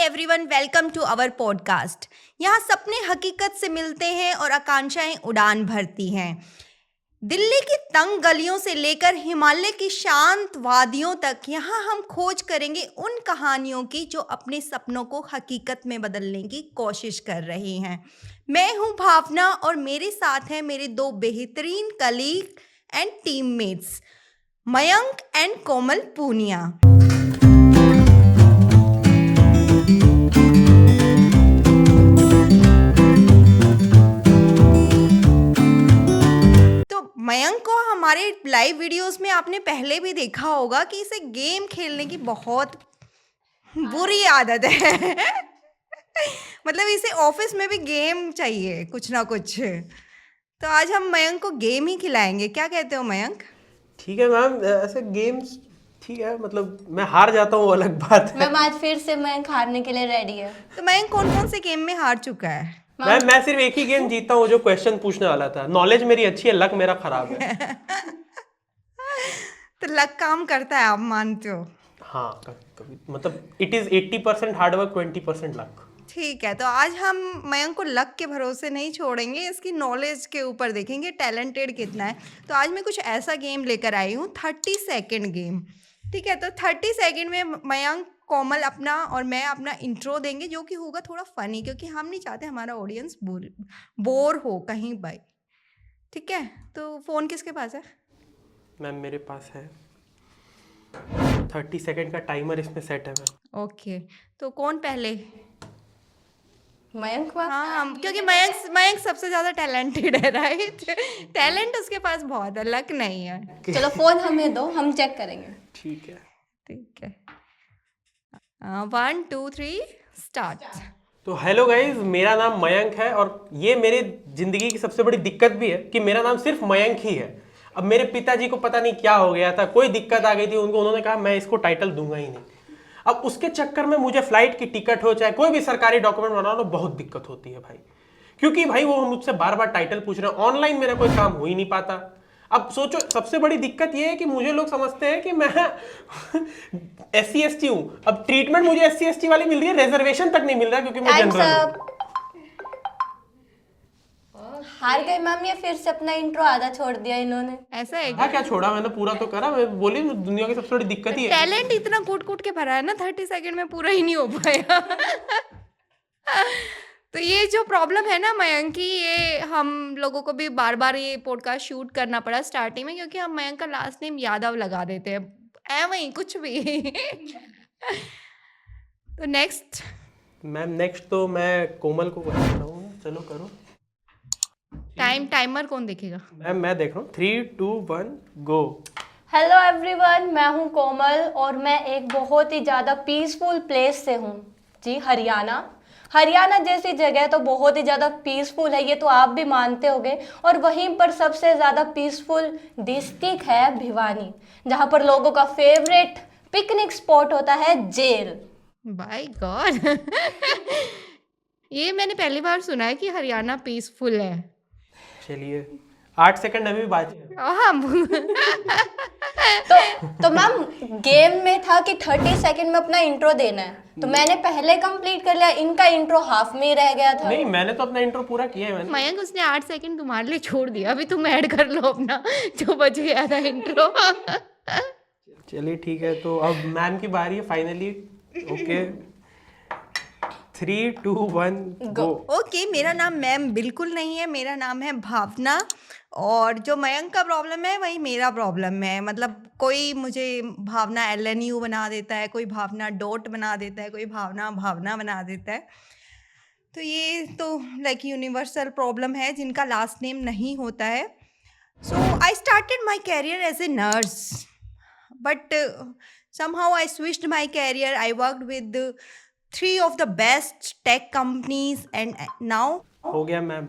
Everyone, welcome to our podcast. यहाँ सपने हकीकत से मिलते हैं और आकांक्षाएं उड़ान भरती हैं। दिल्ली की तंग गलियों से लेकर हिमालय की शांत वादियों तक यहाँ हम खोज करेंगे उन कहानियों की जो अपने सपनों को हकीकत में बदलने की कोशिश कर रही हैं। मैं हूँ भावना और मेरे साथ हैं मेरे दो बेहतरीन colleague and teammates, Mayank and Komal Poonia. Mayank को हमारे लाइव वीडियोस में आपने पहले भी देखा होगा कि इसे गेम खेलने की बहुत बुरी आदत है। मतलब इसे ऑफिस में भी गेम चाहिए, कुछ ना कुछ। तो आज हम मयंक को गेम ही खिलाएंगे। क्या कहते हो मयंक? ठीक है मैम, ऐसे गेम्स ठीक है, मतलब मैं हार जाता हूँ, अलग बात है। मैम आज फिर से मयंक हारने के लिए रेडी है। तो मयंक कौन कौन से गेम में हार चुका है? मैं सिर्फ एक ही गेम जीता हूँ जो क्वेश्चन पूछने वाला था। नॉलेज मेरी अच्छी है, लक मेरा खराब है। तो लक काम करता है, आप मानते हो? हाँ, कभी मतलब इट इज 80% हार्डवर्क, 20% लक। ठीक है, तो आज हम मयंक को लक के भरोसे नहीं छोड़ेंगे, इसकी नॉलेज के ऊपर देखेंगे टैलेंटेड कितना है। तो आज मैं कुछ ऐसा गेम लेकर आई हूँ, 30 सेकेंड गेम। ठीक है, तो 30 सेकेंड में मयंक, कोमल अपना और मैं अपना इंट्रो देंगे, जो कि होगा थोड़ा फनी, क्योंकि हम नहीं चाहते हमारा ऑडियंस बोर हो कहीं बाई। ठीक है, तो फ़ोन किसके पास है? मैम मेरे पास है। 30 सेकंड का टाइमर इसमें सेट है मैम। ओके, तो कौन पहले? मयंक हाँ, क्योंकि मयंक सबसे ज्यादा टैलेंटेड है, राइट? टैलेंट उसके पास बहुत है, लक नहीं है। चलो फोन हमें दो, हम चेक करेंगे। ठीक है। ठीक है, 1 2 3 स्टार्ट। तो हेलो गाइज, मेरा नाम मयंक है और ये मेरे जिंदगी की सबसे बड़ी दिक्कत भी है कि मेरा नाम सिर्फ मयंक ही है। अब मेरे पिताजी को पता नहीं क्या हो गया था, कोई दिक्कत आ गई थी उनको, उन्होंने कहा मैं इसको टाइटल दूंगा ही नहीं। अब उसके चक्कर में मुझे फ्लाइट की टिकट हो चाहे कोई भी सरकारी डॉक्यूमेंट बनाना हो, बहुत दिक्कत होती है भाई। क्योंकि भाई वो मुझसे बार बार टाइटल पूछ रहे हैं, ऑनलाइन मेरा कोई काम हो ही नहीं पाता। अब सोचो, सबसे बड़ी दिक्कत ये है कि मुझे लोग समझते हैं कि मैं SC/ST हूं। अब ट्रीटमेंट मुझे SC/ST वाली मिल रही है, रिजर्वेशन तक नहीं मिल रहा क्योंकि मैं जनरल हूं। हार गए मैम, ये फिर से अपना इंट्रो आधा छोड़ दिया इन्होंने। ऐसा है क्या छोड़ा मैंने? पूरा तो करा। मैं बोली दुनिया की सबसे बड़ी दिक्कत ही है। टैलेंट इतना कूट कूट के भरा है ना, 30 सेकेंड में पूरा ही नहीं हो पाया। तो ये जो प्रॉब्लम है ना मयंक की, ये हम लोगों को भी बार बार ये पॉडकास्ट शूट करना पड़ा स्टार्टिंग में, क्योंकि हम मयंक का लास्ट नेम यादव लगा देते हैं, वही कुछ भी। तो नेक्स्ट मैम, नेक्स्ट तो मैं कोमल को करना चाहूँगा। चलो करो। टाइमर कौन देखेगा? मैम मैं देख रहा हूँ। 3 2 1 गो। हेलो एवरीवन, मैं हूँ कोमल और मैं एक बहुत ही ज़्यादा पीसफुल प्लेस से हूँ जी, हरियाणा जैसी जगह तो बहुत ही ज़्यादा पीसफुल है, ये तो आप भी मानते होंगे। और वहीं पर सबसे ज़्यादा पीसफुल डिस्ट्रिक्ट है भिवानी, जहाँ पर लोगों का फेवरेट पिकनिक स्पॉट होता है जेल। Bye God. ये मैंने पहली बार सुना है कि हरियाणा पीसफुल है। चलिए 8 सेकंड अभी बाकी है। तो मैम गेम में था कि 30 सेकंड में अपना इंट्रो देना है, तो मैंने पहले कंप्लीट कर लिया, इनका इंट्रो हाफ में ही रह गया था। नहीं, मैंने तो अपना इंट्रो पूरा किया है मैंने। मयंक, उसने 8 सेकंड तुम्हारे लिए छोड़ दिया, अभी तुम ऐड कर लो अपना जो बच गया था इंट्रो। चलिए ठीक है, तो अब मैम की बारी है फाइनली। ओके, 3 2 1 गो। ओके, मेरा नाम मैम बिल्कुल नहीं है, मेरा नाम है भावना। और जो मयंक का प्रॉब्लम है वही मेरा प्रॉब्लम है। मतलब कोई मुझे भावना LNU बना देता है, कोई भावना डॉट बना देता है, कोई भावना बना देता है। तो ये तो लाइक यूनिवर्सल प्रॉब्लम है जिनका लास्ट नेम नहीं होता है। So I started my career as a nurse, but somehow I switched my career. I worked with 3 of the best tech companies and now हो गया मैम।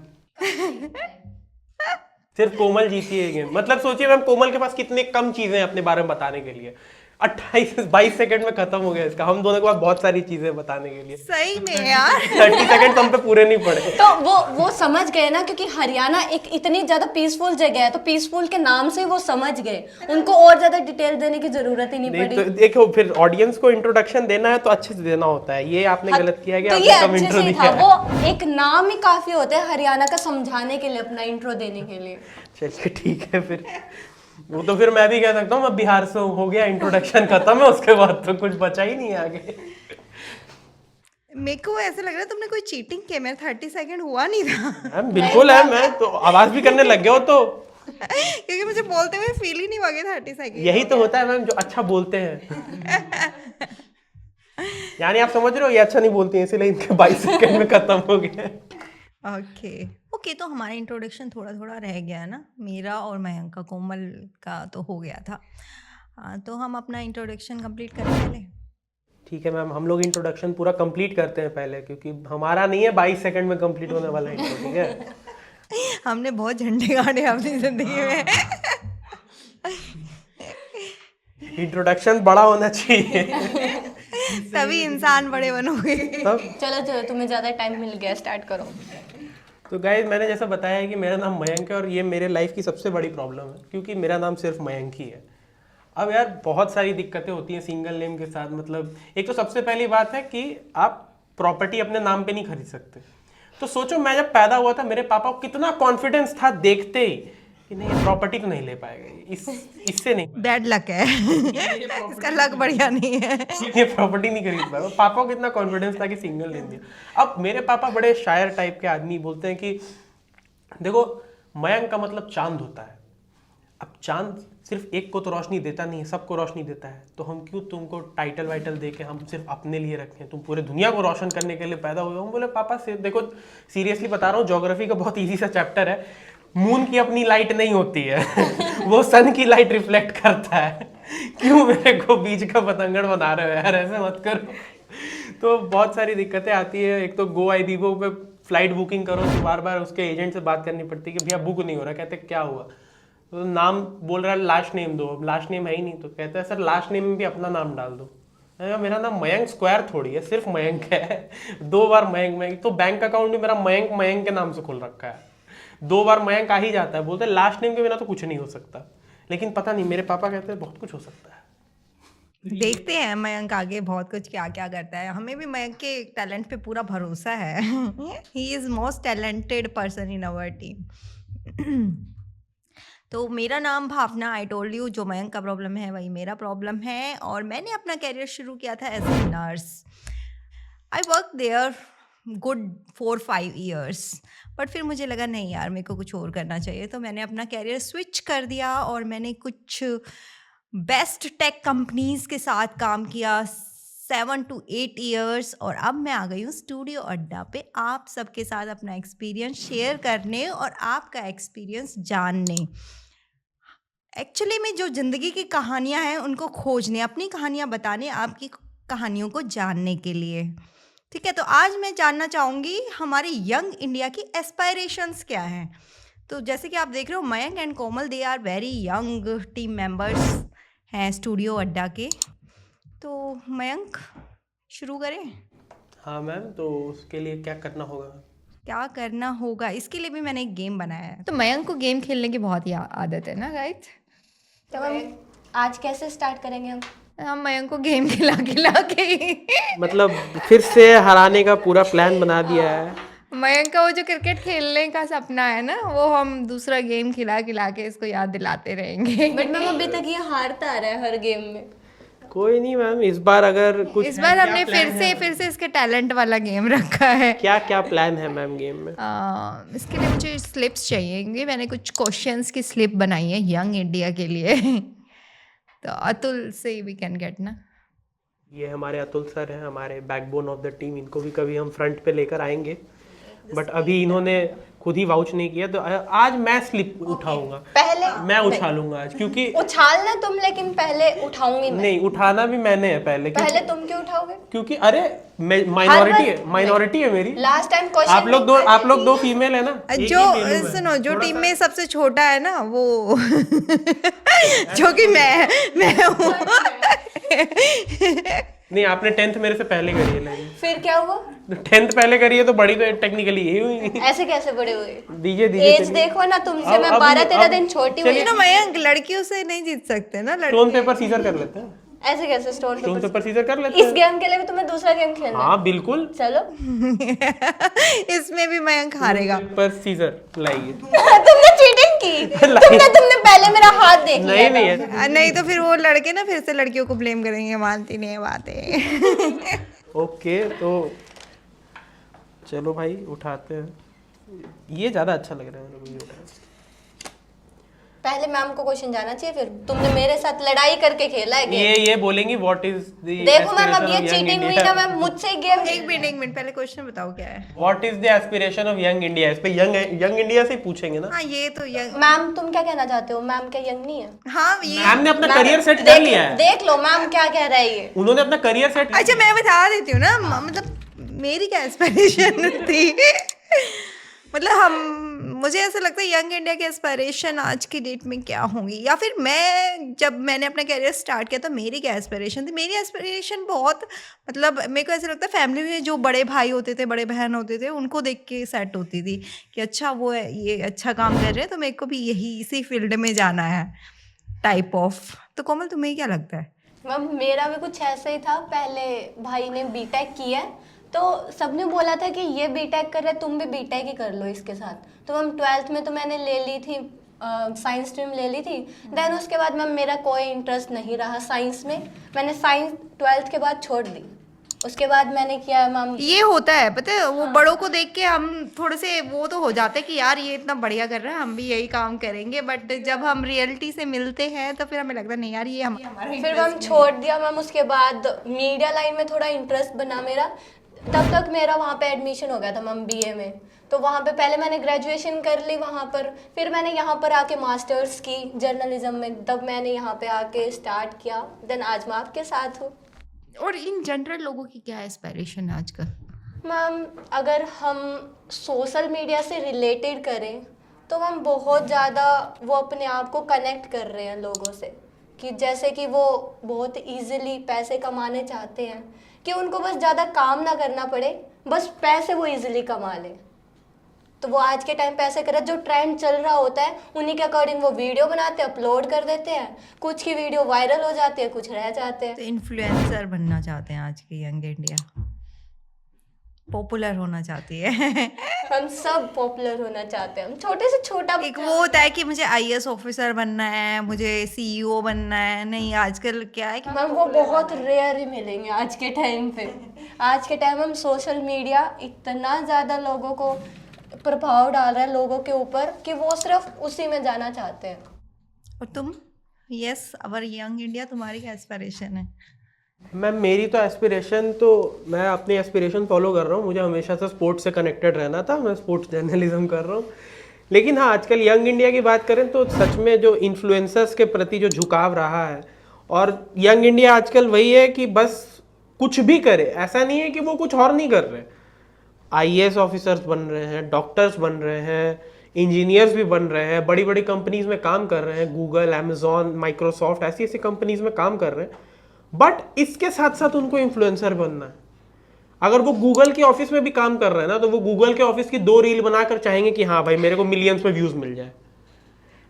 सिर्फ कोमल जीती है गेम। मतलब सोचिए मैम, कोमल के पास कितने कम चीजें हैं अपने बारे में बताने के लिए। 28-22 सेकंड में खत्म हो गया इसका। हम दोनों के पास बहुत सारी चीजें बताने के लिए। सही में यार 30 सेकंड तो हम पे पूरे नहीं पड़े। तो वो समझ गए ना, क्योंकि हरियाणा एक इतनी ज्यादा पीसफुल जगह है, तो पीसफुल के नाम से वो समझ गए, उनको और ज्यादा डिटेल देने की जरूरत ही नहीं नहीं पड़ी। तो देखो, फिर ऑडियंस को इंट्रोडक्शन देना है तो अच्छे से देना होता है। ये आपने गलत किया कि तो आपने ये कम अच्छे इंट्रो से ही दिया था, है। वो एक नाम ही काफी होता है हरियाणा का समझाने के लिए, अपना इंट्रो देने के लिए। चलिए ठीक है फिर। वो तो फिर मैं भी कह सकता हूँ मैं बिहार से हूँ, हो गया इंट्रोडक्शन खत्म है, उसके बाद तो कुछ बचा ही नहीं है आगे। मेरे को ऐसा लग रहा है तुमने कोई चीटिंग किया, मेरा 30 सेकंड हुआ नहीं था मैम बिल्कुल है, मैं तो आवाज भी करने लग गया हो तो। क्योंकि मुझे बोलते हुए फील ही नहीं हुआ कि 30 सेकंड। यही तो होता है मैम, जो अच्छा बोलते हैं। यानी आप समझ रहे हो, ये अच्छा नहीं बोलती हैं इसलिए इनके 22 सेकंड में खत्म हो गया। ओके, तो हमारा इंट्रोडक्शन थोड़ा थोड़ा रह गया है ना, मेरा और मयंक का। कोमल का तो हो गया था। तो हम अपना इंट्रोडक्शन कंप्लीट करें पहले। ठीक है मैम, हम लोग इंट्रोडक्शन पूरा कंप्लीट करते हैं पहले, क्योंकि हमारा नहीं है 22 सेकंड में कंप्लीट होने वाला इंट्रो। ठीक है, हमने बहुत झंडे गाड़े अपनी जिंदगी में। इंट्रोडक्शन बड़ा होना चाहिए तभी इंसान बड़े बनोगे। तब। चलो चलो, तुम्हें ज्यादा टाइम मिल गया, स्टार्ट करो। तो गाइज, मैंने जैसा बताया है कि मेरा नाम मयंक है और ये मेरे लाइफ की सबसे बड़ी प्रॉब्लम है, क्योंकि मेरा नाम सिर्फ मयंक ही है। अब यार बहुत सारी दिक्कतें होती हैं सिंगल नेम के साथ। मतलब एक तो सबसे पहली बात है कि आप प्रॉपर्टी अपने नाम पे नहीं खरीद सकते। तो सोचो, मैं जब पैदा हुआ था मेरे पापा को कितना कॉन्फिडेंस था देखते ही कि नहीं, प्रॉपर्टी तो नहीं ले पाएगा, इससे नहीं, बैड लक है इसका लक बढ़िया नहीं है। ये प्रॉपर्टी नहीं खरीद पाएगा। पापा को कितना कॉन्फिडेंस था कि सिंगल नेम दिया। अब मेरे पापा बड़े शायर टाइप के आदमी, बोलते हैं कि देखो, मयंक का मतलब चांद होता है। अब चांद सिर्फ एक को तो रोशनी देता नहीं है, सबको रोशनी देता है। तो हम क्यों तुमको टाइटल वाइटल दे के हम सिर्फ अपने लिए रखें? तुम पूरे दुनिया को रोशन करने के लिए पैदा हुए हो। हम बोले पापा से देखो, सीरियसली बता रहा हूँ, ज्योग्राफी का बहुत ईजी सा चैप्टर है, मून की अपनी लाइट नहीं होती है वो सन की लाइट रिफ्लेक्ट करता है। क्यों मेरे को बीच का पतंगड़ बना रहे हो यार, ऐसे मत करो। तो बहुत सारी दिक्कतें आती है। एक तो गो आईबीबो पे फ्लाइट बुकिंग करो तो बार बार उसके एजेंट से बात करनी पड़ती है कि भैया बुक नहीं हो रहा। कहते क्या हुआ? तो नाम बोल रहा है लास्ट नेम दो, अब लास्ट नेम है ही नहीं। तो कहता है सर लास्ट नेम में भी अपना नाम डाल दो। मेरा नाम मयंक स्क्वायर थोड़ी है, सिर्फ मयंक है। 2 बार मयंक। तो बैंक अकाउंट भी मेरा मयंक के नाम से खुल रखा है, 2 बार मयंक आ ही जाता है। बोलते हैं लास्ट नेम के बिना तो कुछ नहीं हो सकता। लेकिन पता नहीं, मेरे पापा कहते हैं बहुत कुछ हो सकता है। देखते हैं मयंक आगे बहुत कुछ क्या क्या करता है। हमें भी मयंक के टैलेंट पे पूरा भरोसा है। He is most talented person in our team. तो मेरा नाम भावना, आई टोल्ड यू, जो मयंक का प्रॉब्लम है वही मेरा प्रॉब्लम है। और मैंने अपना कैरियर शुरू किया था as a nurse. I work there good 4-5 years, but फिर मुझे लगा नहीं यार, मेरे को कुछ और करना चाहिए। तो मैंने अपना कैरियर स्विच कर दिया और मैंने कुछ बेस्ट टेक कंपनीज के साथ काम किया 7 to 8 ईयर्स। और अब मैं आ गई हूँ स्टूडियो अड्डा पे आप सबके साथ अपना एक्सपीरियंस शेयर करने और आपका एक्सपीरियंस जानने। एक्चुअली में जो ज़िंदगी की कहानियाँ हैं उनको खोजने, अपनी कहानियाँ बताने, आपकी कहानियों को जानने के लिए। ठीक है, तो आज मैं जानना चाहूँगी हमारे यंग इंडिया की एस्पायरेशंस क्या हैं। तो जैसे कि आप देख रहे हो, Mayank and Komal they are very young team members हैं स्टूडियो अड्डा के। तो मयंक शुरू करें? हाँ मैम, तो उसके लिए क्या करना होगा? क्या करना होगा, इसके लिए भी मैंने एक गेम बनाया है। तो मयंक को गेम खेलने की बहुत ही आदत है ना राइट? तो हम आज कैसे स्टार्ट करेंगे? हम मयंक को गेम खिला के मतलब फिर से हराने का पूरा प्लान बना दिया है। मयंक का वो जो क्रिकेट खेलने का सपना है ना, वो हम दूसरा गेम खिला के इसको याद दिलाते रहेंगे। बट मैम अभी तक ये हारता आ रहा है हर गेम में। कोई नहीं मैम, इस बार अगर कुछ इस बार हमने फिर से इसके टैलेंट वाला गेम रखा है। क्या प्लान है मैम गेम में? इसके लिए मुझे स्लिप्स चाहिए। मैंने कुछ क्वेश्चंस की स्लिप बनाई है यंग इंडिया के लिए। तो अतुल से वी कैन गेट ना। ये हमारे अतुल सर हैं, हमारे बैकबोन ऑफ द टीम। इनको भी कभी हम फ्रंट पे लेकर आएंगे, बट अभी इन्होंने खुद ही वाउच नहीं किया। तो आज मैं स्लिप उठाऊंगा, पहले मैं उठा लूंगा आज, क्योंकि उछालना तुम, लेकिन पहले उठाऊंगी मैं। नहीं, उठाना भी मैंने है पहले तुम क्यों उठाओगे? क्योंकि अरे माइनॉरिटी है मेरी। लास्ट टाइम क्वेश्चन आप लोग 2 फीमेल है ना। सुनो, जो टीम में सबसे छोटा है ना वो जो कि मैं हूँ। नहीं, आपने 10th मेरे से पहले करी है लेकिन। फिर क्या हुआ? 10th पहले करी है तो बड़ी तो टेक्निकली यही हुई। ऐसे कैसे बड़े हुए? दीजिए एज चलिए। देखो ना, तुमसे मैं अब 12-13 दिन छोटी हुई चलिए ना। ना मयंक, लड़कियों से नहीं जीत सकते ना लड़के। स्टोन पेपर सीजर कर लेते हैं। ऐसे कैसे stone stone paper? Paper scissor कर लेते इस हैं। गेम के लिए भी तुम्हें दूसरा गेम खेलना है? हाँ बिल्कुल। चलो। इसमें भी मयंक हारेगा। पेपर सीजर लाइए। तुमने चीटिंग की। तुमने पहले मेरा हाथ देख लिया नहीं था। है। नहीं तो फिर वो लड़के ना फिर से लड़कियों को ब्लेम करेंगे, मानती नहीं है बातें। ओके तो चलो भाई उठाते हैं। ये ज्यादा अच्छा लग रहा है मेरे को, ये उठाओ। पहले मैम को क्वेश्चन जाना चाहिए, फिर तुमने मेरे साथ लड़ाई करके खेला है गेम। ये बोलेंगी व्हाट इज द देखो मैम, अब ये चीटिंग हुई ना मैम, मुझसे गेम। एक मिनट पहले क्वेश्चन बताओ क्या है। What is the aspiration of young India? इस पे यंग इंडिया से ही पूछेंगे ना। हाँ ये तो मैम तुम क्या कहना चाहते हो? मैम क्या यंग नहीं है? हाँ ये मैम ने अपना मैम, करियर सेट कर देख- लिया है। देख लो मैम क्या कह रहा है ये। उन्होंने अपना करियर सेट। अच्छा मैं बता देती हूँ ना, मतलब मेरी क्या एस्पिरेशन थी। मतलब मुझे ऐसा लगता है यंग इंडिया की एस्पिरेशन आज की डेट में क्या होंगी, या फिर जब मैंने अपना करियर स्टार्ट किया तो मेरी क्या एस्पिरेशन थी। मेरी एस्पिरेशन बहुत, मतलब मेरे को ऐसा लगता है फैमिली में जो बड़े भाई होते थे, बड़े बहन होते थे, उनको देख के सेट होती थी कि अच्छा वो ये अच्छा काम कर रहे हैं तो मेरे को भी इसी फील्ड में जाना है टाइप ऑफ। तो कोमल तुम्हें क्या लगता है? मैम मेरा भी कुछ ऐसा ही था। पहले भाई ने बीटेक किया है तो सबने बोला था कि ये बीटेक कर रहे, तुम भी बीटेक ही कर लो इसके साथ। तो मैम 12th में तो मैंने ले ली थी, साइंस स्ट्रीम ले ली थी। देन उसके बाद मैम मेरा कोई इंटरेस्ट नहीं रहा साइंस में। मैंने साइंस 12th के बाद छोड़ दी। उसके बाद मैंने किया मैम। ये होता है पता है, वो बड़ों को देख के हम थोड़े से वो तो हो जाते हैं कि यार ये इतना बढ़िया कर रहा है, हम भी यही काम करेंगे। बट जब हम रियलिटी से मिलते हैं तो फिर हमें लगता है नहीं यार ये हमारा फिर मैम छोड़ दिया मैम। उसके बाद मीडिया लाइन में थोड़ा इंटरेस्ट बना मेरा। तब तक मेरा वहाँ पे एडमिशन हो गया था मैम बीए में। तो वहाँ पे पहले मैंने ग्रेजुएशन कर ली वहाँ पर, फिर मैंने यहाँ पर आके मास्टर्स की जर्नलिज्म में। तब मैंने यहाँ पे आके स्टार्ट किया। देन आज मैं आपके साथ हूँ। और इन जनरल लोगों की क्या एस्पिरेशन है आजकल? मैम अगर हम सोशल मीडिया से रिलेटेड करें तो मैम बहुत ज़्यादा वो अपने आप को कनेक्ट कर रहे हैं लोगों से, कि जैसे कि वो बहुत इजीली पैसे कमाने चाहते हैं, कि उनको बस ज़्यादा काम ना करना पड़े, बस पैसे वो इजीली कमा लें। तो वो आज के टाइम पे ऐसे कर रहे हैं, जो ट्रेंड चल रहा होता है उन्हीं के अकॉर्डिंग वो वीडियो बनाते हैं, अपलोड कर देते हैं। कुछ की वीडियो वायरल हो जाती है, कुछ रह जाते हैं। तो इन्फ्लुएंसर बनना चाहते हैं आज की यंग इंडिया, पॉपुलर होना चाहती है। हम सब पॉपुलर होना चाहते हैं। हम छोटे से छोटा एक वो होता है कि मुझे आईएएस ऑफिसर बनना है, मुझे सीईओ बनना है। नहीं आजकल क्या है कि मैम वो बहुत रेयर ही मिलेंगे आज के टाइम पे। आज के टाइम हम सोशल मीडिया इतना ज़्यादा लोगों को प्रभाव डाल रहा है लोगों के ऊपर कि वो सिर्फ उसी में जाना चाहते हैं। और तुम? यस अवर यंग इंडिया, तुम्हारी क्या एस्पिरेशन है? मैम मेरी तो एस्पिरेशन, तो मैं अपनी एस्पिरेशन फॉलो कर रहा हूँ। मुझे हमेशा से स्पोर्ट्स से कनेक्टेड रहना था, मैं स्पोर्ट्स जर्नलिज्म कर रहा हूँ। लेकिन हाँ आजकल यंग इंडिया की बात करें तो सच में जो इन्फ्लुएंसर्स के प्रति जो झुकाव रहा है, और यंग इंडिया आजकल वही है कि बस कुछ भी करे, ऐसा नहीं है कि वो कुछ और नहीं कर रहे। आईएएस ऑफिसर्स बन रहे हैं, डॉक्टर्स बन रहे हैं, इंजीनियर्स भी बन रहे हैं, बड़ी बड़ी कंपनीज में काम कर रहे हैं, गूगल, अमेजॉन, माइक्रोसॉफ्ट, ऐसी ऐसी कंपनीज में काम कर रहे हैं। बट इसके साथ साथ उनको इन्फ्लुएंसर बनना है। अगर वो गूगल के ऑफिस में भी काम कर रहे हैं ना, तो वो गूगल के ऑफिस की 2 रील बनाकर चाहेंगे कि हाँ भाई मेरे को मिलियंस में व्यूज मिल जाए।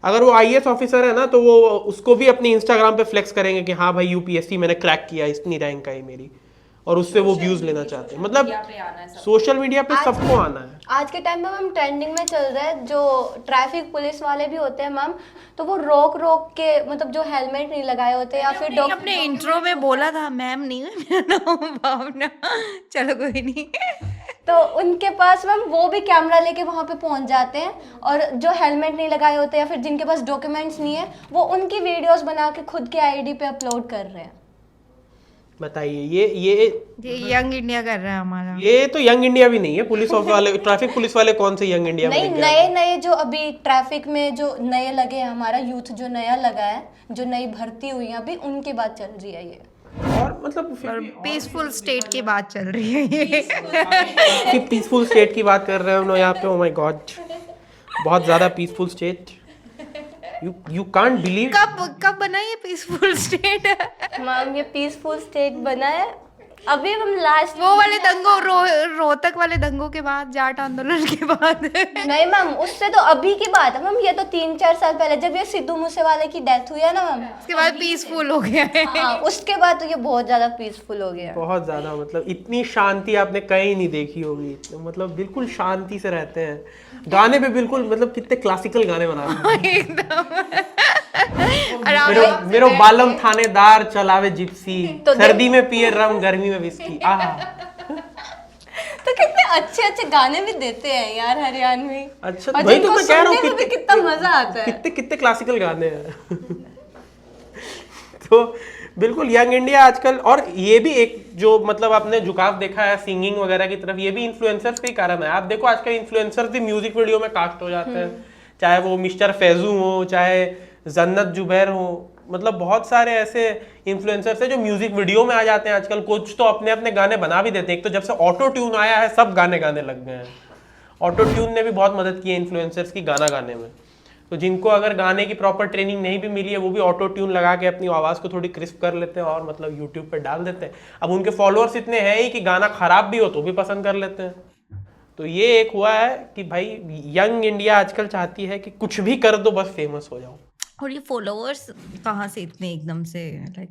अगर वो आईएएस ऑफिसर है ना, तो वो उसको भी अपनी इंस्टाग्राम पे फ्लेक्स करेंगे कि हाँ भाई यूपीएससी मैंने क्रैक किया, इतनी रैंक आई मेरी, और उससे वो व्यूज लेना चाहते हैं। मतलब सोशल मीडिया पे सबको आना है। आज के टाइम में मैम ट्रेंडिंग में चल रहा है, जो ट्रैफिक पुलिस वाले भी होते हैं मैम, तो वो रोक रोक के, मतलब जो हेलमेट नहीं लगाए होते या फिर अपने इंट्रो में बोला था मैम नहीं है, मेरा नाम भावना। चलो कोई नहीं। तो उनके पास मैम वो भी कैमरा लेके वहाँ पे पहुँच जाते हैं, और जो हेलमेट नहीं लगाए होते या फिर जिनके पास डॉक्यूमेंट्स नहीं है, वो उनकी वीडियोस बना के खुद के आईडी पे अपलोड कर रहे हैं। बताइए ये यंग इंडिया कर रहा है हमारा। ये तो यंग इंडिया भी नहीं है। पुलिस वाले, ट्रैफिक पुलिस वाले कौन से यंग इंडिया नहीं, में? नए नए जो अभी ट्रैफिक में जो नए लगे हैं, हमारा यूथ जो नया लगा है, जो नई भर्ती हुई है अभी, उनकी बात चल रही है ये। और मतलब पीसफुल स्टेट की बात चल रही है ये। कि पीसफुल स्टेट की बात कर रहे हैं हम लोग यहाँ पे। ओ माय गॉड, बहुत ज़्यादा peaceful state. You can't believe. कब बना ये पीसफुल स्टेट? मैम ये पीसफुल स्टेट बना है अभी हम लास्ट वो वाले दंगों रोहतक वाले दंगों के बाद, जाट आंदोलन के बाद। नहीं मैम, उससे तो अभी की बात है मैम, ये तो 3-4 साल पहले जब ये सिद्धू मूसेवाले की डेथ हुई है ना मैम, उसके बाद पीसफुल हो गया है। हाँ उसके बाद तो ये बहुत ज्यादा पीसफुल हो गया। बहुत ज्यादा, मतलब इतनी शांति आपने कहीं नहीं देखी होगी, मतलब बिल्कुल शांति से रहते हैं। गाने पे बिल्कुल, मतलब कितने क्लासिकल गाने बनाते हैं एकदम मेरो बालम थानेदार चलावे जिप्सी, तो सर्दी में पिए रम गर्मी में विस्की। आहा, तो कितने अच्छे अच्छे गाने भी देते हैं यार हरियाणवी। अच्छा और वही तो जिनको मैं कह रहा हूँ, सुनने में भी कितना मजा आता है। कितने कितने क्लासिकल गाने हैं। तो बिल्कुल यंग इंडिया आजकल, और ये भी एक जो मतलब आपने झुकाव देखा है सिंगिंग वगैरह की तरफ, ये भी इन्फ्लुएंसर्स पे ही कारण है। आप देखो आजकल इन्फ्लुएंसर्स भी म्यूजिक वीडियो में कास्ट हो जाते हैं, चाहे वो मिस्टर फैजू हो, चाहे जन्नत जुबैर हो, मतलब बहुत सारे ऐसे इन्फ्लुएंसर्स हैं जो म्यूजिक वीडियो में आ जाते हैं आजकल। कुछ तो अपने अपने गाने बना भी देते हैं। एक तो जब से ऑटो ट्यून आया है सब गाने गाने लग गए हैं। ऑटो ट्यून ने भी बहुत मदद की है इन्फ्लुएंसर्स की गाना गाने में। तो जिनको अगर गाने की प्रॉपर ट्रेनिंग नहीं भी मिली है, वो भी ऑटो ट्यून लगा के अपनी आवाज़ को थोड़ी क्रिस्प कर लेते हैं और मतलब यूट्यूब पे डाल देते हैं। अब उनके फॉलोअर्स इतने हैं ही कि गाना खराब भी हो तो भी पसंद कर लेते हैं। तो ये एक हुआ है कि भाई यंग इंडिया आजकल चाहती है कि कुछ भी कर दो बस फेमस हो जाओ। और ये फॉलोअर्स कहाँ से इतने एकदम से, लाइक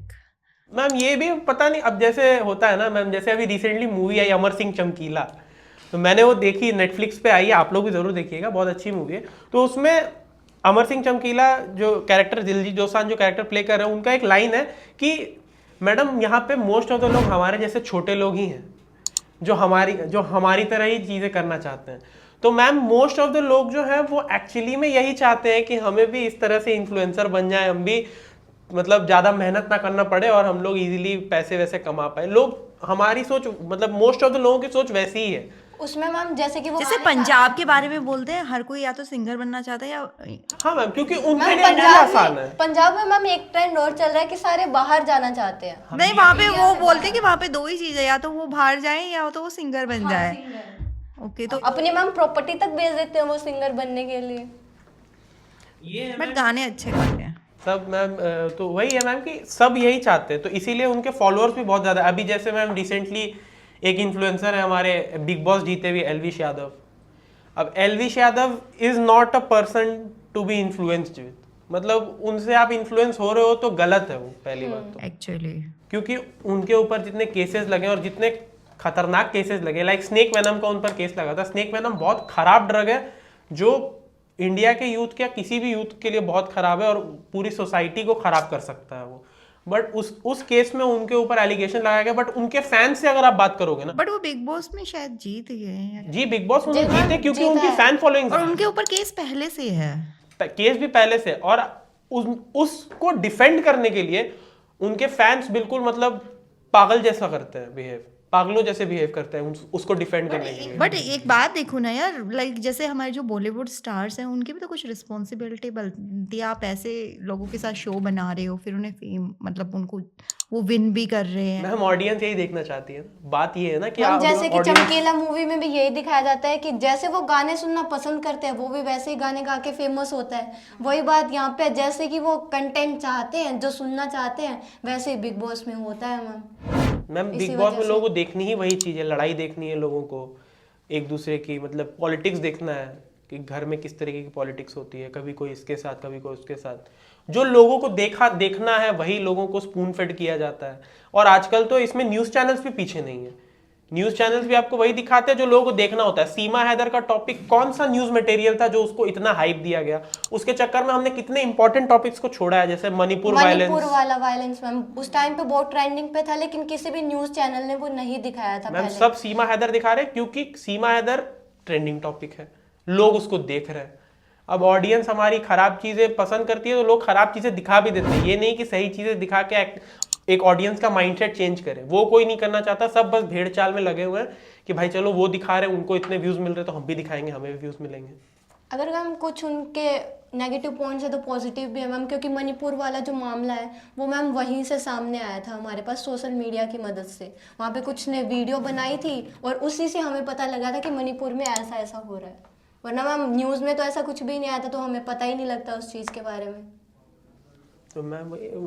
मैम ये भी पता नहीं, अब जैसे होता है ना मैम, जैसे अभी रिसेंटली मूवी आई अमर सिंह चमकीला, तो मैंने वो देखी, नेटफ्लिक्स पे आई है, आप लोग भी जरूर देखिएगा, बहुत अच्छी मूवी है। तो उसमें अमर सिंह चमकीला जो कैरेक्टर, दिलजीत दोसांझ जो कैरेक्टर प्ले कर रहे हैं, उनका एक लाइन है कि मैडम यहाँ पे मोस्ट ऑफ द लोग हमारे जैसे छोटे लोग ही हैं जो हमारी तरह ही चीज़ें करना चाहते हैं। तो मैम मोस्ट ऑफ द लोग जो है वो एक्चुअली में यही चाहते हैं कि हमें भी इस तरह से इन्फ्लुएंसर बन जाए, हम भी मतलब ज़्यादा मेहनत ना करना पड़े और हम लोग इजीली पैसे वैसे कमा पाए। लोग, हमारी सोच, मतलब मोस्ट ऑफ द लोगों की सोच वैसी ही है। उसमें मैम जैसे कि वो जैसे पंजाब के बारे में बोलते हैं, हर कोई या तो सिंगर बनना चाहता है या हाँ मैम, क्योंकि उनके मैम लिए आसान है। पंजाब में मैम एक ट्रेंड और चल रहा है कि सारे बाहर जाना चाहते हैं। नहीं, वहाँ पे वो बोलते हैं कि वहाँ पे दो ही चीज़ है, या तो वो बाहर जाए या तो वो सिंगर बन जाए। ओके, तो अपनी मैम प्रॉपर्टी तक बेच देते हैं वो सिंगर बनने के लिए। बट गाने अच्छे गाते हैं सब मैम, तो वही है मैम कि सब यही चाहते हैं, तो इसीलिए उनके फॉलोअर्स भी बहुत ज़्यादा। अभी जैसे मैम रिसेंटली एक इन्फ्लुएंसर है हमारे बिग बॉस जीते हुए, एलविश यादव। अब Elvish Yadav is not a person to be influenced with, मतलब उनसे आप इन्फ्लुएंस हो रहे हो तो गलत है वो, पहली बात तो। एक्चुअली। क्योंकि उनके ऊपर जितने केसेस लगे और जितने खतरनाक केसेस लगे, लाइक स्नेक वेनम का उन पर केस लगा था। स्नेक वेनम बहुत खराब ड्रग है जो इंडिया के यूथ के या किसी भी यूथ के लिए बहुत खराब है और पूरी सोसाइटी को खराब कर सकता है वो। बट उस केस में उनके ऊपर एलिगेशन लगाया गया, बट उनके फैंस से अगर आप बात करोगे ना, बट वो बिग बॉस में शायद जीत गए हैं, जी बिग बॉस उन्होंने जीता- जीते क्योंकि जीता उनकी है। फैन फॉलोइंग और उनके ऊपर केस पहले से है। केस भी पहले से, और उसको डिफेंड करने के लिए उनके फैंस बिल्कुल मतलब पागल जैसा करते हैं बिहेव, पागलों जैसे बिहेव करते हैं उसको डिफेंड करने के लिए। बट एक बात देखो ना यार, लाइक जैसे हमारे जो बॉलीवुड स्टार्स हैं उनकी भी तो कुछ रिस्पॉन्सिबिलिटी बनती है। आप ऐसे लोगों के साथ शो बना रहे हो, फिर उन्हें फेम, मतलब उनको वो विन भी कर रहे हैं। मैम ऑडियंस यही देखना चाहती है, बात ये है ना कि मैम आप जैसे कि audience- चमकीला मूवी में भी यही दिखाया जाता है कि जैसे वो गाने सुनना पसंद करते हैं वो भी वैसे ही गाने गा के फेमस होता है। वही बात यहाँ पे, जैसे कि वो कंटेंट चाहते हैं, जो सुनना चाहते हैं, वैसे ही बिग बॉस में होता है मैम इसी बिग बॉस वजह में से। लोगों को देखनी ही वही चीज़ है, लड़ाई देखनी है लोगों को एक दूसरे की, मतलब पॉलिटिक्स देखना है कि घर में किस तरीके की पॉलिटिक्स होती है, कभी कोई इसके साथ कभी कोई उसके साथ। जो लोगों को देखना है वही लोगों को स्पून फेड किया जाता है। और आजकल तो इसमें न्यूज़ चैनल्स भी पीछे नहीं है, न्यूज़ चैनल्स भी आपको वही दिखाते हैं जो लोगों को देखना होता है। सीमा हैदर का टॉपिक कौन सा न्यूज़ मटेरियल था जो उसको इतना हाइप दिया गया, उसके चक्कर में हमने कितने इंपॉर्टेंट टॉपिक्स को छोड़ा है, जैसे मणिपुर मणिपुर वायलेंस। वाला वायलेंस मैम उस टाइम पे बहुत ट्रेंडिंग पे था, लेकिन किसी भी न्यूज चैनल ने वो नहीं दिखाया था मैम पहले। सब सीमा हैदर दिखा रहे हैं क्योंकि सीमा हैदर ट्रेंडिंग टॉपिक है, लोग उसको देख रहे हैं। अब ऑडियंस हमारी खराब चीजें पसंद करती है तो लोग खराब चीजें दिखा भी देते हैं। ये नहीं कि सही चीजें दिखा के एक ऑडियंस का माइंडसेट चेंज करे, वो कोई नहीं करना चाहता। सब बस भेड़ चाल में लगे हुए हैं कि भाई चलो वो दिखा रहे हैं, उनको इतने व्यूज मिल रहे तो हम भी दिखाएंगे, हमें भी व्यूज मिलेंगे। अगर हम कुछ उनके नेगेटिव पॉइंट्स है तो पॉजिटिव भी है मैम, क्योंकि मणिपुर वाला जो मामला है वो मैम वहीं से सामने आया था हमारे पास सोशल मीडिया की मदद से। वहाँ पे कुछ ने वीडियो बनाई थी और उसी से हमें पता लगा था कि मणिपुर में ऐसा ऐसा हो रहा है। वरना मैम न्यूज़ में तो ऐसा कुछ भी नहीं आता, तो हमें पता ही नहीं लगता उस चीज़ के बारे में। तो मैं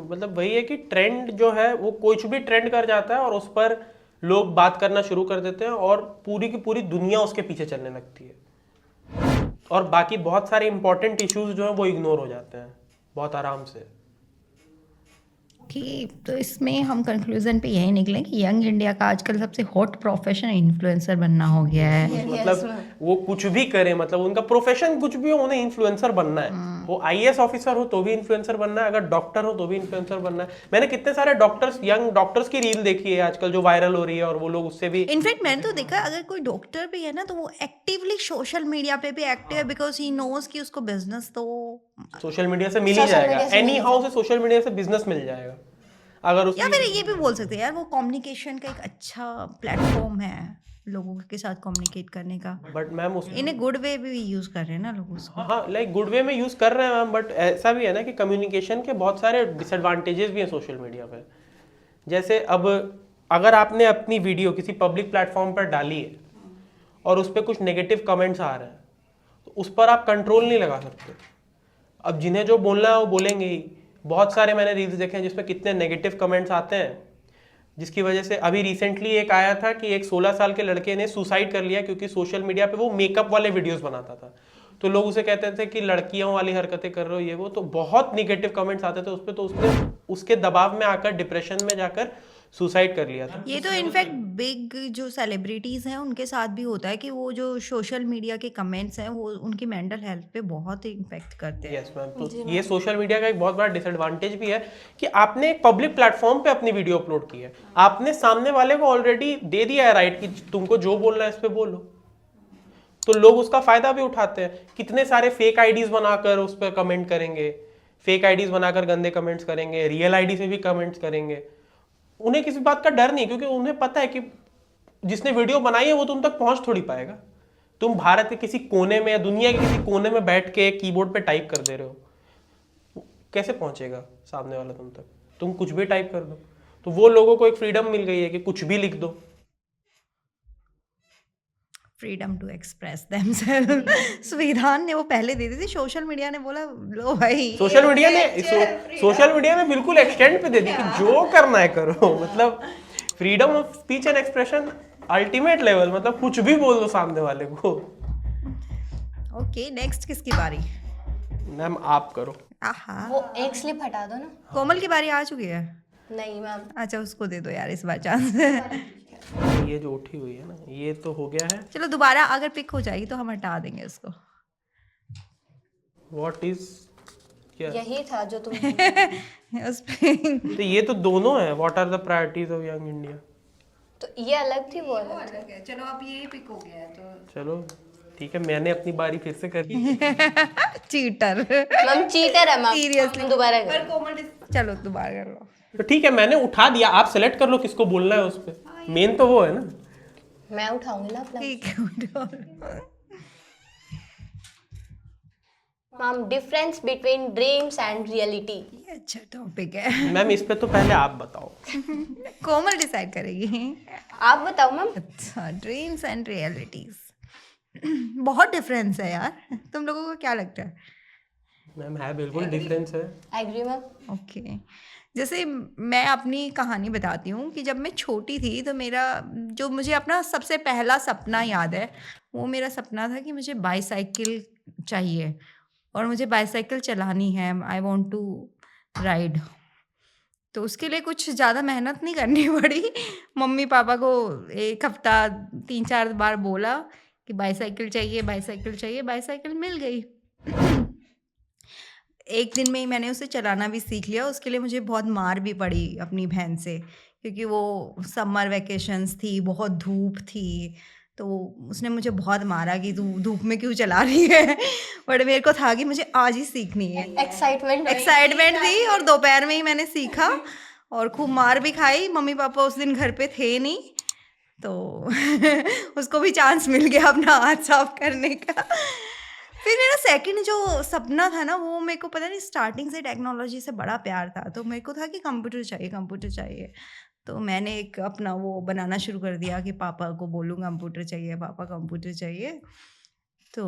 मतलब वही है कि ट्रेंड जो है वो कुछ भी ट्रेंड कर जाता है और उस पर लोग बात करना शुरू कर देते हैं और पूरी की पूरी दुनिया उसके पीछे चलने लगती है और बाकी बहुत सारे इंपॉर्टेंट इश्यूज जो है वो इग्नोर हो जाते हैं बहुत आराम से। कि तो इसमें हम कंक्लूजन पे यही निकले कि यंग इंडिया का आजकल सबसे हॉट प्रोफेशन इन्फ्लुएंसर बनना हो गया है। मतलब वो कुछ भी करे, मतलब उनका प्रोफेशन कुछ भी हो, उन्हें इन्फ्लुएंसर बनना है। वो आईएएस ऑफिसर हो तो भी इन्फ्लुएंसर बनना है, अगर डॉक्टर हो तो भी इन्फ्लुएंसर बनना है। मैंने कितने सारे डॉक्टर्स, यंग डॉक्टर्स की रील देखी है आजकल जो वायरल हो रही है और वो लोग उससे भी। इनफैक्ट मैंने तो देखा अगर कोई डॉक्टर भी है ना तो वो एक्टिवली सोशल मीडिया पे भी एक्टिव है बिकॉज ही नोज कि उसको बिजनेस तो सोशल मीडिया से मिल ही सोशल जाएगा, मीडिया से मिल एनी हाउ से सोशल मीडिया से बिजनेस मिल जाएगा अगर या उसकी। फिर ये भी बोल सकते हैं यार वो कम्युनिकेशन का एक अच्छा प्लेटफॉर्म है लोगों के साथ कम्युनिकेट करने का। बट मैम उस इन ए गुड वे भी यूज कर रहे हैं ना लोग उसको। हाँ लाइक गुड वे में यूज कर रहे हैं मैम, बट ऐसा भी है ना कि कम्युनिकेशन के बहुत सारे डिसएडवांटेजेस भी हैं सोशल मीडिया पे। जैसे अब अगर आपने अपनी वीडियो किसी पब्लिक प्लेटफॉर्म पर डाली है और उस पर कुछ नेगेटिव कमेंट्स आ रहे हैं तो उस पर आप कंट्रोल नहीं लगा सकते। अब जिन्हें जो बोलना है वो बोलेंगे ही। बहुत सारे मैंने रील्स देखे हैं जिसमें कितने नेगेटिव कमेंट्स आते हैं, जिसकी वजह से अभी रिसेंटली एक आया था कि एक 16 साल के लड़के ने सुसाइड कर लिया क्योंकि सोशल मीडिया पे वो मेकअप वाले वीडियोस बनाता था। तो लोग उसे कहते थे कि लड़कियों वाली हरकतें कर रहे हो ये वो, तो बहुत निगेटिव कमेंट्स आते थे उस पर। तो उसने उसके दबाव में आकर डिप्रेशन में जाकर सुसाइड कर लिया था। ये तो इनफैक्ट बिग जो सेलिब्रिटीज हैं उनके साथ भी होता है कि वो जो सोशल मीडिया के कमेंट्स हैं वो उनकी मेंटल हेल्थ पे बहुत इम्पेक्ट करते हैं। यस मैम, तो ये सोशल मीडिया का एक बहुत बड़ा डिसएडवांटेज भी है कि आपने एक पब्लिक प्लेटफॉर्म पे अपनी वीडियो अपलोड की है, आपने सामने वाले को ऑलरेडी दे दिया है राइट कि तुमको जो बोलना है इस पे बोलो, तो लोग उसका फायदा भी उठाते हैं। कितने सारे फेक आईडीज बनाकर उस पर कमेंट करेंगे, फेक आईडीज बनाकर गंदे कमेंट्स करेंगे, रियल आईडी से भी कमेंट्स करेंगे। उन्हें किसी बात का डर नहीं, क्योंकि उन्हें पता है कि जिसने वीडियो बनाई है वो तुम तक पहुंच थोड़ी पाएगा। तुम भारत के किसी कोने में या दुनिया के किसी कोने में बैठ के कीबोर्ड पे टाइप कर दे रहे हो, कैसे पहुंचेगा सामने वाला तुम तक? तुम कुछ भी टाइप कर दो। तो वो लोगों को एक फ्रीडम मिल गई है कि कुछ भी लिख दो। फ्रीडम टू एक्सप्रेस देमसेल्फ संविधान ने वो पहले दे दी थी, सोशल मीडिया ने बोला लो भाई। सोशल मीडिया ने बिल्कुल एक्सटेंड पे दे दी कि जो करना है करो। मतलब freedom of speech and expression ultimate level, मतलब कुछ भी बोल दो सामने वाले को। ओके नेक्स्ट किसकी बारी? मैम आप करो। आहा वो एक स्लिप हटा दो ना। कोमल की बारी आ चुकी है। नहीं मैम, अच्छा उसको दे दो यार इस बार चांस। ये जो उठी हुई है ना ये तो हो गया है। चलो दोबारा अगर पिक हो जाएगी तो हम हटा देंगे उसको। व्हाट इज क्या? यही था जो तुम उस पे तो ये तो दोनों है। What are the priorities of young India. तो ये अलग थी, वो अलग थी। चलो अब ये पिक हो गया तो चलो ठीक है, मैंने अपनी बारी फिर से कर ली। चीटर। मैम चीटर है मैम, सीरियसली दोबारा पर कोमल चलो दोबारा कर लो। तो ठीक है मैंने उठा दिया, आप सेलेक्ट कर लो किसको बोलना है उस पे। मेन तो वो है ना। मैं उठाऊंगी ना अपना। ठीक है उठो। Ma'am difference between dreams and reality. ये अच्छा टॉपिक है। मैम इस पे तो पहले आप बताओ। कोमल डिसाइड करेगी। आप बताओ मैम। अच्छा ड्रीम्स एंड रियलिटीज बहुत डिफरेंस है यार, तुम लोगों को क्या लगता है? मैम है बिल्कुल डिफरेंस है। Agree ma'am. ओके जैसे मैं अपनी कहानी बताती हूँ कि जब मैं छोटी थी तो मेरा जो मुझे अपना सबसे पहला सपना याद है वो मेरा सपना था कि मुझे बाईसाइकिल चाहिए और मुझे बाईसाइकिल चलानी है। I want to ride. तो उसके लिए कुछ ज़्यादा मेहनत नहीं करनी पड़ी। मम्मी पापा को एक हफ्ता 3-4 बार बोला कि बाईसाइकिल चाहिए बाईसाइकिल चाहिए, बाईसाइकिल मिल गई। एक दिन में ही मैंने उसे चलाना भी सीख लिया। उसके लिए मुझे बहुत मार भी पड़ी अपनी बहन से क्योंकि वो समर वैकेशंस थी, बहुत धूप थी, तो उसने मुझे बहुत मारा कि तू धूप में क्यों चला रही है। बट मेरे को था कि मुझे आज ही सीखनी है। एक्साइटमेंट थी और दोपहर में ही मैंने सीखा और खूब मार भी खाई। मम्मी पापा उस दिन घर पे थे नहीं तो उसको भी चांस मिल गया अपना हाथ साफ करने का। फिर मेरा सेकंड जो सपना था ना वो मेरे को पता नहीं स्टार्टिंग से टेक्नोलॉजी से बड़ा प्यार था, तो मेरे को था कि कंप्यूटर चाहिए कंप्यूटर चाहिए। तो मैंने एक अपना वो बनाना शुरू कर दिया कि पापा को बोलूँ कंप्यूटर चाहिए पापा कंप्यूटर चाहिए। तो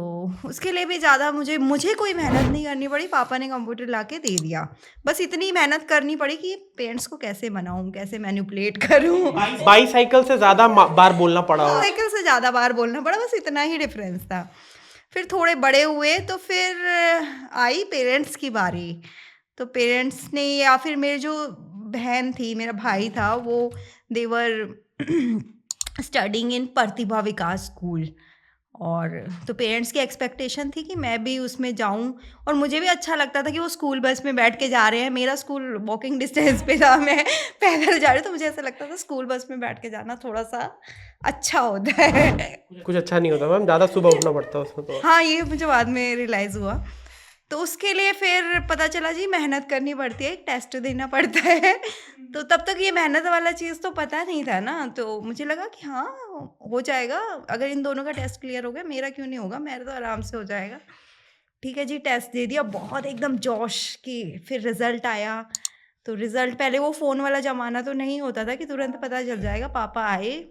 उसके लिए भी ज़्यादा मुझे कोई मेहनत नहीं करनी पड़ी, पापा ने कंप्यूटर ला के दे दिया। बस इतनी मेहनत करनी पड़ी कि पेरेंट्स को कैसे मनाऊँ, कैसे मैनिपुलेट करूँ। बाईसाइकिल से ज़्यादा बार बोलना पड़ा हो। साइकिल से ज़्यादा बार बोलना पड़ा, बस इतना ही डिफरेंस था। फिर थोड़े बड़े हुए तो फिर आई पेरेंट्स की बारी। तो पेरेंट्स ने या फिर मेरी जो बहन थी, मेरा भाई था, वो देवर studying in Pratibha Vikas school. और तो पेरेंट्स की एक्सपेक्टेशन थी कि मैं भी उसमें जाऊं, और मुझे भी अच्छा लगता था कि वो स्कूल बस में बैठ के जा रहे हैं। मेरा स्कूल वॉकिंग डिस्टेंस पे था, मैं पैदल जा रही हूँ, तो मुझे ऐसा लगता था स्कूल बस में बैठ के जाना थोड़ा सा अच्छा होता है। कुछ अच्छा नहीं होता मैम, ज़्यादा सुबह उठना पड़ता है उसमें तो। हाँ, ये मुझे बाद में रियलाइज़ हुआ। तो उसके लिए फिर पता चला जी मेहनत करनी पड़ती है, एक टेस्ट देना पड़ता है। तो तब तक ये मेहनत वाला चीज़ तो पता नहीं था ना, तो मुझे लगा कि हाँ, हो जाएगा। अगर इन दोनों का टेस्ट क्लियर हो गया, मेरा क्यों नहीं होगा, मेरा तो आराम से हो जाएगा। ठीक है जी, टेस्ट दे दिया, बहुत एकदम जोश की। फिर रिज़ल्ट आया, तो रिज़ल्ट पहले वो फ़ोन वाला ज़माना तो नहीं होता था कि तुरंत पता चल जाएगा। पापा आए,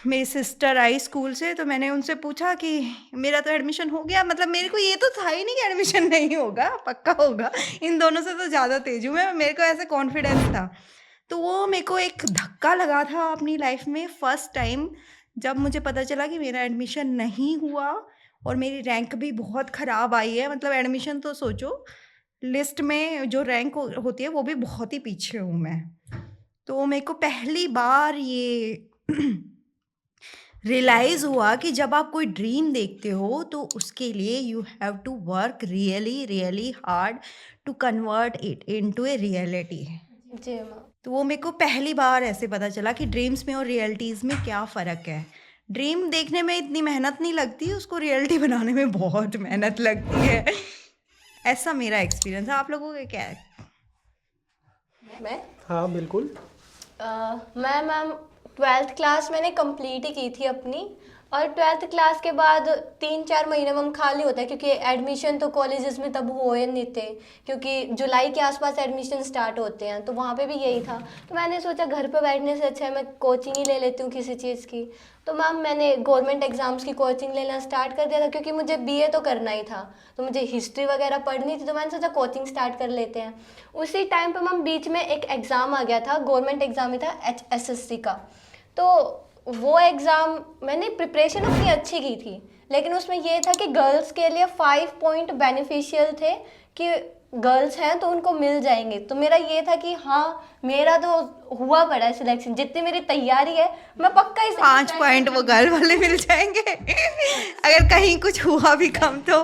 मेरी सिस्टर आई स्कूल से, तो मैंने उनसे पूछा कि मेरा तो एडमिशन हो गया। मतलब मेरे को ये तो था ही नहीं कि एडमिशन नहीं होगा, पक्का होगा। इन दोनों से तो ज़्यादा तेज हूँ मैं, मेरे को ऐसे कॉन्फिडेंस था। तो वो मेरे को एक धक्का लगा था अपनी लाइफ में फर्स्ट टाइम, जब मुझे पता चला कि मेरा एडमिशन नहीं हुआ और मेरी रैंक भी बहुत ख़राब आई है। मतलब एडमिशन तो सोचो, लिस्ट में जो रैंक होती है वो भी बहुत ही पीछे हूँ मैं। तो मेरे को पहली बार ये रियलाइज़ हुआ कि जब आप कोई ड्रीम देखते हो तो उसके लिए you have to work really really hard to convert it into a reality. जी मैम। तो वो मेरे को पहली बार ऐसे पता चला कि ड्रीम्स में और रियलिटीज़ में क्या फ़र्क है। ड्रीम देखने में इतनी मेहनत नहीं लगती, उसको रियलिटी बनाने में बहुत मेहनत लगती है। ऐसा मेरा एक्सपीरियंस है। आप लोगों का क्या है? मैं हाँ बिल्कुल। मैं मैम 12th क्लास मैंने कंप्लीट ही की थी अपनी, और 12th क्लास के बाद 3-4 महीने मैम खाली होता है, क्योंकि एडमिशन तो कॉलेजेस में तब हुए नहीं थे, क्योंकि जुलाई के आसपास एडमिशन स्टार्ट होते हैं। तो वहाँ पे भी यही था। तो मैंने सोचा घर पे बैठने से अच्छा है मैं कोचिंग ही ले लेती हूँ किसी चीज़ की। तो मैम मैंने गवर्नमेंट एग्ज़ाम्स की कोचिंग लेना स्टार्ट कर दिया था, क्योंकि मुझे बीए तो करना ही था, तो मुझे हिस्ट्री वगैरह पढ़नी थी। तो मैंने सोचा कोचिंग स्टार्ट कर लेते हैं। उसी टाइम पे मैम बीच में एक एग्ज़ाम आ गया था, गवर्नमेंट एग्ज़ाम ही था, HSSC का। तो वो एग्ज़ाम मैंने प्रिपरेशन अपनी अच्छी की थी, लेकिन उसमें ये था कि गर्ल्स के लिए 5 पॉइंट बेनिफिशियल थे कि गर्ल्स हैं तो उनको मिल जाएंगे। तो मेरा ये था कि हाँ, मेरा तो हुआ पड़ा है सिलेक्शन, जितनी मेरी तैयारी है मैं पक्का इस 5 पॉइंट वो गर्ल वाले मिल जाएंगे अगर कहीं कुछ हुआ भी कम तो।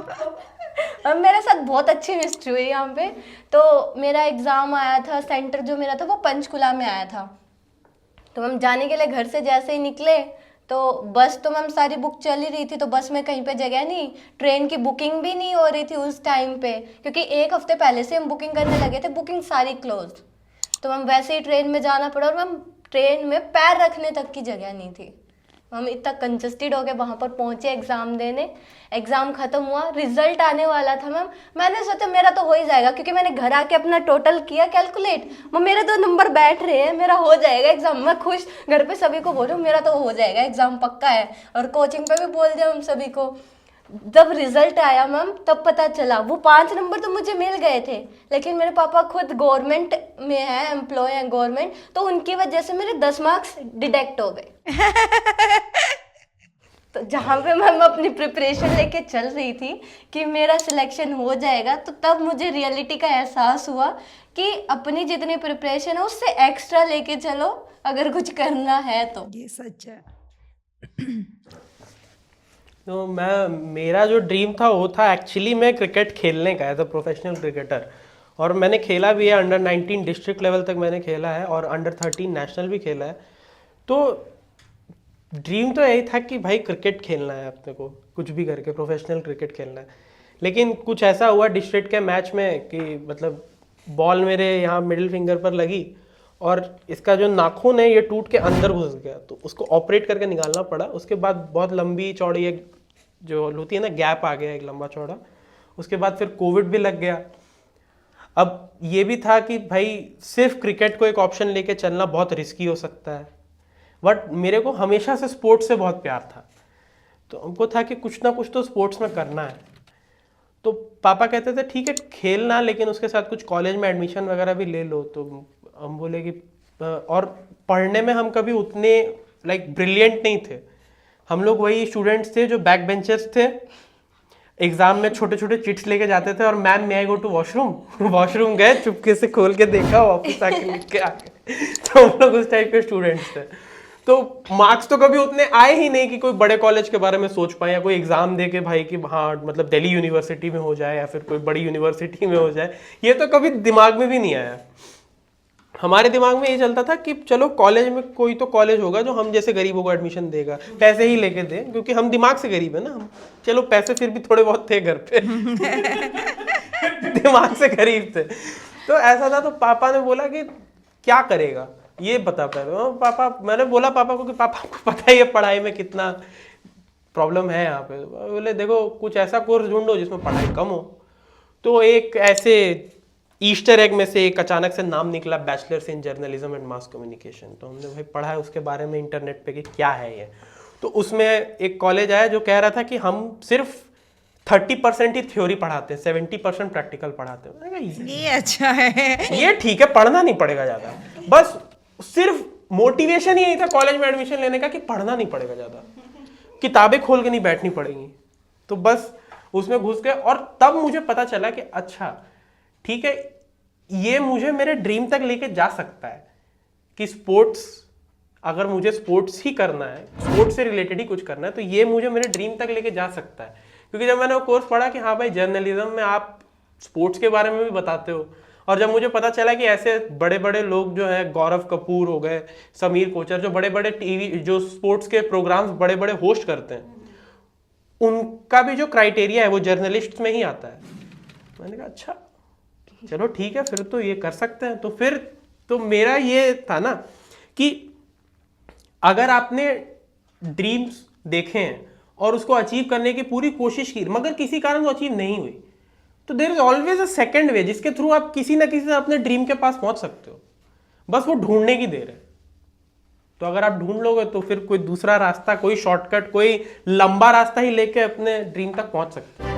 और मेरे साथ बहुत अच्छी मिस्ट्री हुई यहाँ पे। तो मेरा एग्ज़ाम आया था, सेंटर जो मेरा था वो पंचकुला में आया था। तो हम जाने के लिए घर से जैसे ही निकले, तो बस तो मैम सारी बुक चल ही रही थी, तो बस में कहीं पे जगह नहीं, ट्रेन की बुकिंग भी नहीं हो रही थी उस टाइम पे, क्योंकि 1 हफ्ते पहले से हम बुकिंग करने लगे थे, बुकिंग सारी क्लोज। तो मैम वैसे ही ट्रेन में जाना पड़ा, और मैम ट्रेन में पैर रखने तक की जगह नहीं थी। हम इतना कंजस्टेड हो गए, वहाँ पर पहुँचे एग्ज़ाम देने। एग्ज़ाम ख़त्म हुआ, रिजल्ट आने वाला था मैम। मैंने सोचा मेरा तो हो ही जाएगा, क्योंकि मैंने घर आके अपना टोटल किया कैलकुलेट, मेरे 2 नंबर बैठ रहे हैं, मेरा हो जाएगा एग्ज़ाम। मैं खुश घर पे सभी को बोलूँ मेरा तो हो जाएगा एग्ज़ाम, पक्का है। और कोचिंग पे भी बोल दिया हम सभी को। जब रिजल्ट आया मैम तब पता चला वो 5 नंबर तो मुझे मिल गए थे, लेकिन मेरे पापा खुद गवर्नमेंट में है, एम्प्लॉय हैं गवर्नमेंट, तो उनकी वजह से मेरे 10 मार्क्स डिडक्ट हो गए। तो जहाँ पे मैम अपनी प्रिपरेशन लेके चल रही थी कि मेरा सिलेक्शन हो जाएगा, तो तब मुझे रियलिटी का एहसास हुआ कि अपनी जितनी प्रिपरेशन है उससे एक्स्ट्रा लेके चलो अगर कुछ करना है तो। ये सच है। तो मेरा जो ड्रीम था वो था एक्चुअली मैं क्रिकेट खेलने का एज अ प्रोफेशनल क्रिकेटर, और मैंने खेला भी है। अंडर 19 डिस्ट्रिक्ट लेवल तक मैंने खेला है, और अंडर 13 नेशनल भी खेला है। तो ड्रीम तो यही था कि भाई क्रिकेट खेलना है अपने को, कुछ भी करके प्रोफेशनल क्रिकेट खेलना है। लेकिन कुछ ऐसा हुआ डिस्ट्रिक्ट के मैच में कि मतलब बॉल मेरे यहाँ मिडिल फिंगर पर लगी, और इसका जो नाखून है ये टूट के अंदर घुस गया, तो उसको ऑपरेट करके निकालना पड़ा। उसके बाद बहुत लंबी चौड़ी एक जो होती है ना गैप आ गया, एक लंबा चौड़ा। उसके बाद फिर कोविड भी लग गया। अब ये भी था कि भाई सिर्फ क्रिकेट को एक ऑप्शन लेके चलना बहुत रिस्की हो सकता है, बट मेरे को हमेशा से स्पोर्ट्स से बहुत प्यार था। तो हमको था कि कुछ ना कुछ तो स्पोर्ट्स में करना है। तो पापा कहते थे ठीक है खेलना, लेकिन उसके साथ कुछ कॉलेज में एडमिशन वगैरह भी ले लो। तो हम बोले कि और पढ़ने में हम कभी उतने लाइक ब्रिलियंट नहीं थे। हम लोग वही स्टूडेंट्स थे जो बैक बेंचर्स थे, एग्जाम में छोटे छोटे चिट्स लेके जाते थे और ma'am may I go to washroom washroom गए, चुपके से खोल के देखा, वापस आके लिख के आ गए। तो हम लोग उस टाइप के स्टूडेंट्स थे। तो मार्क्स तो कभी उतने आए ही नहीं कि कोई बड़े कॉलेज के बारे में सोच पाए, या कोई एग्जाम दे के भाई कि हाँ मतलब दिल्ली यूनिवर्सिटी में हो जाए या फिर कोई बड़ी यूनिवर्सिटी में हो जाए, ये तो कभी दिमाग में भी नहीं आया। हमारे दिमाग में ये चलता था कि चलो कॉलेज में कोई तो कॉलेज होगा जो हम जैसे गरीबों को एडमिशन देगा, पैसे ही लेके दे, क्योंकि हम दिमाग से गरीब है ना हम। चलो पैसे फिर भी थोड़े बहुत थे घर पे दिमाग से गरीब थे। तो ऐसा था। तो पापा ने बोला कि क्या करेगा ये बता पहले। पापा, मैंने बोला पापा को कि पापा आपको पता ही है पढ़ाई में कितना प्रॉब्लम है यहाँ पे। बोले देखो कुछ ऐसा कोर्स ढूंढो जिसमें पढ़ाई कम हो। तो एक ऐसे ईस्टर एग में से एक अचानक से नाम निकला, bachelors in journalism and mass communication. तो हमने भाई पढ़ा है उसके बारे में इंटरनेट पे कि क्या है ये। तो उसमें एक कॉलेज आया जो कह रहा था कि हम सिर्फ 30% ही थ्योरी पढ़ाते हैं, 70% प्रैक्टिकल पढ़ाते हैं। ये अच्छा है। ये ठीक है, पढ़ना नहीं पड़ेगा ज्यादा, बस सिर्फ मोटिवेशन ही यही था कॉलेज में एडमिशन लेने का कि पढ़ना नहीं पड़ेगा ज्यादा, किताबें खोल के नहीं बैठनी पड़ेगी। तो बस उसमें घुस गए। और तब मुझे पता चला कि अच्छा ठीक है, ये मुझे मेरे ड्रीम तक लेके जा सकता है कि स्पोर्ट्स, अगर मुझे स्पोर्ट्स ही करना है, स्पोर्ट्स से रिलेटेड ही कुछ करना है, तो ये मुझे मेरे ड्रीम तक लेके जा सकता है। क्योंकि जब मैंने वो कोर्स पढ़ा कि हाँ भाई जर्नलिज्म में आप स्पोर्ट्स के बारे में भी बताते हो, और जब मुझे पता चला कि ऐसे बड़े बड़े लोग जो हैं, गौरव कपूर हो गए, समीर कोचर, जो बड़े बड़े टीवी जो स्पोर्ट्स के प्रोग्राम्स बड़े बड़े होस्ट करते हैं, उनका भी जो क्राइटेरिया है वो जर्नलिस्ट में ही आता है। मैंने कहा अच्छा चलो ठीक है, फिर तो ये कर सकते हैं। तो फिर तो मेरा ये था ना कि अगर आपने ड्रीम्स देखे हैं और उसको अचीव करने की पूरी कोशिश की, मगर किसी कारण वो अचीव नहीं हुई, तो there is always a second way जिसके थ्रू आप किसी ना किसी से अपने ड्रीम के पास पहुंच सकते हो। बस वो ढूंढने की देर है। तो अगर आप ढूंढ लोगे तो फिर कोई दूसरा रास्ता, कोई शॉर्टकट, कोई लंबा रास्ता ही लेके अपने ड्रीम तक पहुंच सकते हो।